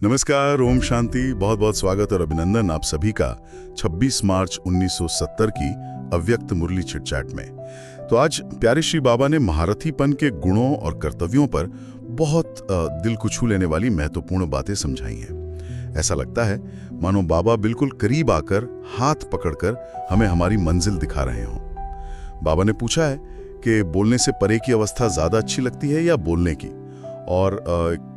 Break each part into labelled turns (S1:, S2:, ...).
S1: नमस्कार, ओम शांति। बहुत बहुत स्वागत और अभिनंदन आप सभी का 26 मार्च 1970 की अव्यक्त मुरली चिटचैट में। तो आज प्यारे श्री बाबा ने महारथीपन के गुणों और कर्तव्यों पर बहुत दिल को छू लेने वाली महत्वपूर्ण बातें समझाई हैं। ऐसा लगता है मानो बाबा बिल्कुल करीब आकर हाथ पकड़कर हमें हमारी मंजिल दिखा रहे हों। बाबा ने पूछा है कि बोलने से परे की अवस्था ज्यादा अच्छी लगती है या बोलने की, और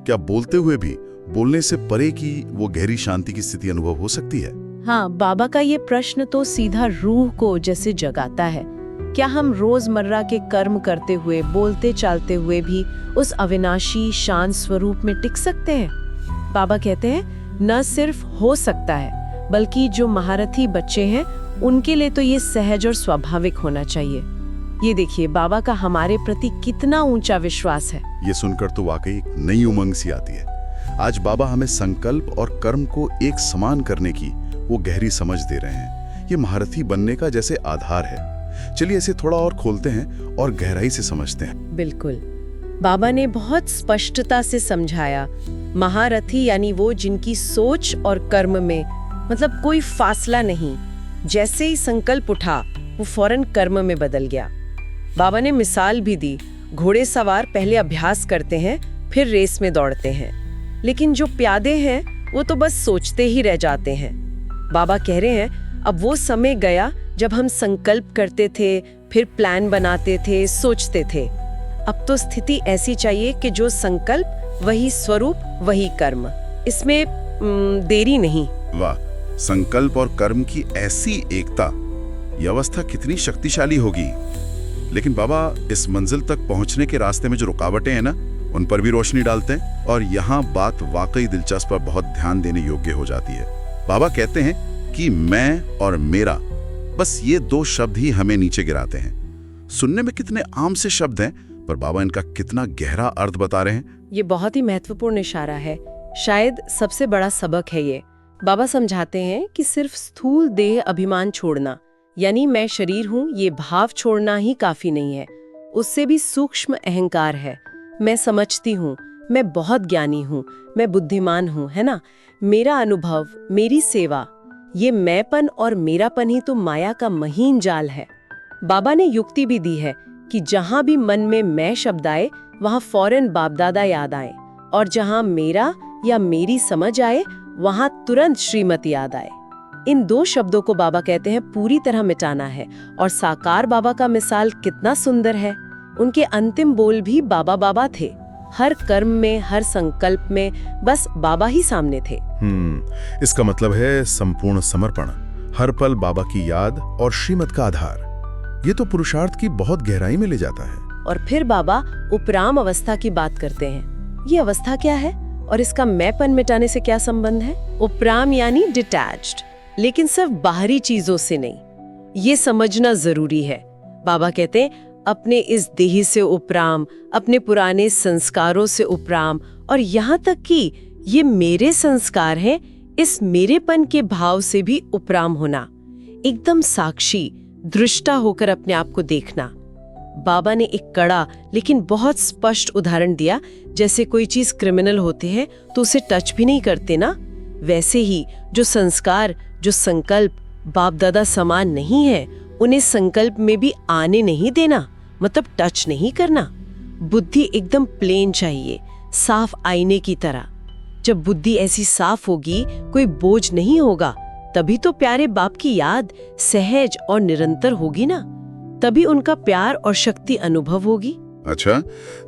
S1: क्या बोलते हुए भी बोलने से परे की वो गहरी शांति की स्थिति अनुभव हो सकती है?
S2: हाँ, बाबा का ये प्रश्न तो सीधा रूह को जैसे जगाता है। क्या हम रोजमर्रा के कर्म करते हुए, बोलते चालते हुए भी उस अविनाशी शांत स्वरूप में टिक सकते हैं? बाबा कहते हैं न सिर्फ हो सकता है, बल्कि जो महारथी बच्चे हैं उनके लिए तो ये सहज और स्वाभाविक होना चाहिए। ये देखिए बाबा का हमारे प्रति कितना ऊंचा विश्वास है।
S1: ये सुनकर तो वाकई एक नई उमंग सी आती है। आज बाबा हमें संकल्प और कर्म को एक समान करने की वो गहरी समझ दे रहे हैं। ये महारथी बनने का जैसे आधार है। चलिए इसे थोड़ा और खोलते हैं और गहराई से समझते हैं।
S2: बिल्कुल, बाबा ने बहुत स्पष्टता से समझाया। महारथी यानी वो जिनकी सोच और कर्म में मतलब कोई फासला नहीं। जैसे ही संकल्प उठा वो फौरन कर्म में बदल गया। बाबा ने मिसाल भी दी। घोड़े सवार पहले अभ्यास करते हैं, फिर रेस में दौड़ते हैं, लेकिन जो प्यादे हैं वो तो बस सोचते ही रह जाते हैं। बाबा कह रहे हैं अब वो समय गया जब हम संकल्प करते थे, फिर प्लान बनाते थे, सोचते थे। अब तो स्थिति ऐसी चाहिए कि जो संकल्प वही स्वरूप, वही कर्म, इसमें देरी नहीं।
S1: वाह, संकल्प और कर्म की ऐसी एकता, यह अवस्था कितनी शक्तिशाली होगी। लेकिन बाबा इस मंजिल तक पहुंचने के रास्ते में जो रुकावटें हैं ना, उन पर भी रोशनी डालते हैं, और यहाँ बात वाकई दिलचस्प और बहुत ध्यान देने योग्य हो जाती है। बाबा कहते हैं कि मैं और मेरा, बस ये दो शब्द ही हमें नीचे गिराते हैं। सुनने में कितने आम से शब्द हैं, पर बाबा इनका कितना गहरा अर्थ बता रहे हैं।
S2: ये बहुत ही महत्वपूर्ण इशारा है, शायद सबसे बड़ा सबक है ये। बाबा समझाते हैं कि सिर्फ स्थूल देह अभिमान छोड़ना, यानी मैं शरीर हूँ, ये भाव छोड़ना ही काफी नहीं है। उससे भी सूक्ष्म अहंकार है। मैं समझती हूँ, मैं बहुत ज्ञानी हूँ, मैं बुद्धिमान हूँ, है ना। मेरा अनुभव, मेरी सेवा, ये मैंपन और मेरापन ही तो माया का महीन जाल है। बाबा ने युक्ति भी दी है कि जहाँ भी मन में मैं शब्द आए, वहाँ फौरन बाप दादा याद आए, और जहाँ मेरा या मेरी समझ आए, वहाँ तुरंत श्रीमत याद आए। इन दो शब्दों को बाबा कहते हैं पूरी तरह मिटाना है। और साकार बाबा का मिसाल कितना सुंदर है। उनके अंतिम बोल भी बाबा बाबा थे। हर कर्म में, हर संकल्प में बस बाबा ही सामने थे।
S1: इसका मतलब है संपूर्ण समर्पण, हर पल बाबा की याद और श्रीमत का आधार। ये तो पुरुषार्थ की बहुत गहराई में ले जाता है।
S2: और फिर बाबा उपराम अवस्था की बात करते हैं। ये अवस्था क्या है और इसका मैंपन मिटाने से क्या संबंध है? उपराम यानी डिटैच्ड, लेकिन सिर्फ बाहरी चीजों से नहीं। ये समझना जरूरी है। बाबा कहते हैं अपने इस देह से उपराम, अपने पुराने संस्कारों से उपराम, और यहाँ तक कि ये मेरे संस्कार हैं, इस मेरेपन के भाव से भी उपराम होना। एकदम साक्षी, दृष्टा होकर अपने आप को देखना। बाबा ने एक कड़ा लेकिन बहुत स्पष्ट उदाहरण दिया। जैसे कोई चीज क्रिमिनल होते हैं तो उसे टच भी नहीं करते ना, वैसे ही जो संस्कार, जो संकल्प बाप दादा समान नहीं है, उन्हें संकल्प में भी आने नहीं देना, मतलब टच नहीं करना। बुद्धि एकदम प्लेन चाहिए, साफ आईने की तरह। जब बुद्धि ऐसी साफ होगी, कोई बोझ नहीं होगा, तभी तो प्यारे बाप की याद सहज और निरंतर होगी ना। तभी उनका प्यार और शक्ति अनुभव होगी।
S1: अच्छा,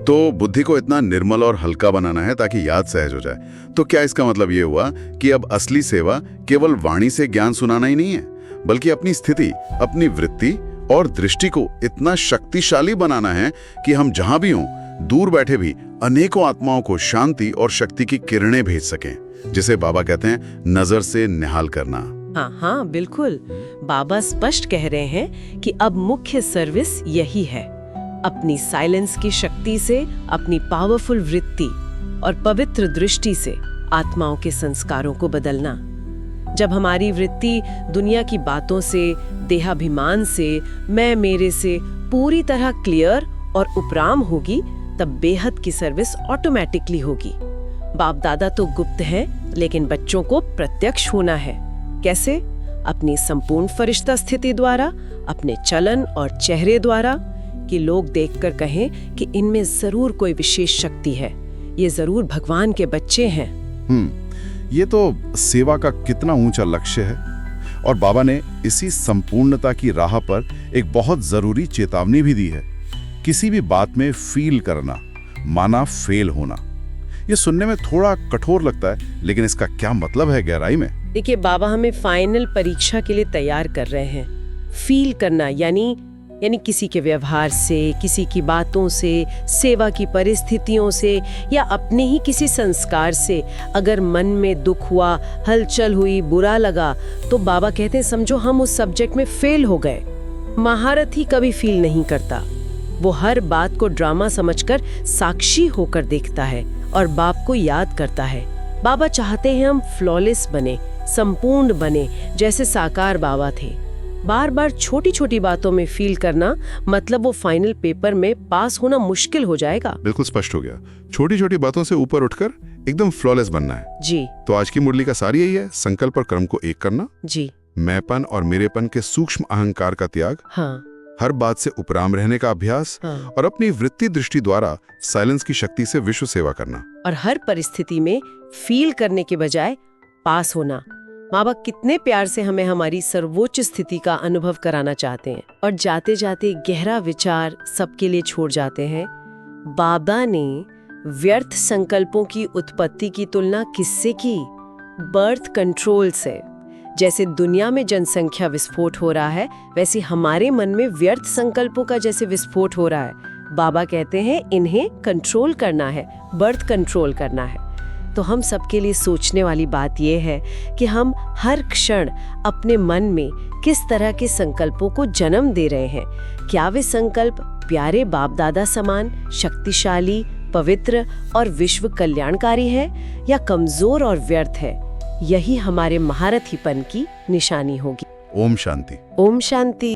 S1: तो बुद्धि को इतना निर्मल और हल्का बनाना है ताकि याद सहज हो जाए। तो क्या इसका मतलब ये हुआ कि अब असली सेवा केवल वाणी से ज्ञान सुनाना ही नहीं है, बल्कि अपनी स्थिति, अपनी वृत्ति और दृष्टि को इतना शक्तिशाली बनाना है कि हम जहां भी हों, दूर बैठे भी अनेकों आत्माओं को शांति और शक्ति की किरणें भेज सकें, जिसे बाबा कहते हैं नजर से निहाल करना।
S2: हाँ, बिल्कुल। बाबा स्पष्ट कह रहे हैं कि अब मुख्य सर्विस यही है, अपनी साइलेंस की शक्ति से, अपनी पावरफुल वृत्ति और पवित्र दृष्टि से आत्माओं के संस्कारों को बदलना। जब हमारी वृत्ति दुनिया की बातों से, देहाभिमान से, मैं मेरे से पूरी तरह क्लियर और उपराम होगी, तब बेहद की सर्विस ऑटोमेटिकली होगी। बाप दादा तो गुप्त है, लेकिन बच्चों को प्रत्यक्ष होना है। कैसे? अपनी संपूर्ण फरिश्ता स्थिति द्वारा, अपने चलन और चेहरे द्वारा, कि लोग देखकर कहें कि इनमें जरूर कोई विशेष शक्ति है, ये जरूर भगवान के बच्चे हैं।
S1: ये तो सेवा का कितना ऊंचा लक्ष्य है। और बाबा ने इसी संपूर्णता की राह पर एक बहुत जरूरी चेतावनी भी दी है। किसी भी बात में फील करना माना फेल होना। ये सुनने में थोड़ा कठोर लगता है, लेकिन इसका क्या मतलब है गहराई में?
S2: देखिए, बाबा हमें फाइनल परीक्षा के लिए तैयार कर रहे हैं। फील करना यानी किसी के व्यवहार से, किसी की बातों से, सेवा की परिस्थितियों से या अपने ही किसी संस्कार से अगर मन में दुख हुआ, हलचल हुई, बुरा लगा, तो बाबा कहते हैं समझो हम उस सब्जेक्ट में फेल हो गए। महारथी कभी फील नहीं करता, वो हर बात को ड्रामा समझकर साक्षी होकर देखता है और बाप को याद करता है। बाबा चाहते हैं हम फ्लॉलेस बने, संपूर्ण बने, जैसे साकार बाबा थे। बार बार छोटी छोटी बातों में फील करना मतलब वो फाइनल पेपर में पास होना मुश्किल हो जाएगा।
S1: बिल्कुल स्पष्ट हो गया। छोटी छोटी बातों से ऊपर उठकर एकदम फ्लॉलेस बनना है।
S2: जी।
S1: तो आज की मुरली का सार यही है, संकल्प और कर्म को एक करना।
S2: जी।
S1: मैंपन और मेरेपन के सूक्ष्म अहंकार का त्याग।
S2: हाँ।
S1: हर बात से उपराम रहने का अभ्यास।
S2: हाँ।
S1: और अपनी वृत्ति दृष्टि द्वारा साइलेंस की शक्ति से विश्व सेवा करना।
S2: और हर परिस्थिति में फील करने के बजाय पास होना। माँ बाप कितने प्यार से हमें हमारी सर्वोच्च स्थिति का अनुभव कराना चाहते हैं। और जाते जाते गहरा विचार सबके लिए छोड़ जाते हैं। बाबा ने व्यर्थ संकल्पों की उत्पत्ति की तुलना किससे की? बर्थ कंट्रोल से। जैसे दुनिया में जनसंख्या विस्फोट हो रहा है, वैसे हमारे मन में व्यर्थ संकल्पों का जैसे विस्फोट हो रहा है। बाबा कहते हैं इन्हें कंट्रोल करना है, बर्थ कंट्रोल करना है। तो हम सबके लिए सोचने वाली बात यह है कि हम हर क्षण अपने मन में किस तरह के संकल्पों को जन्म दे रहे हैं। क्या वे संकल्प प्यारे बाप दादा समान शक्तिशाली, पवित्र और विश्व कल्याणकारी है, या कमजोर और व्यर्थ है? यही हमारे महारथीपन की निशानी होगी।
S1: ओम शांति।
S2: ओम शांति।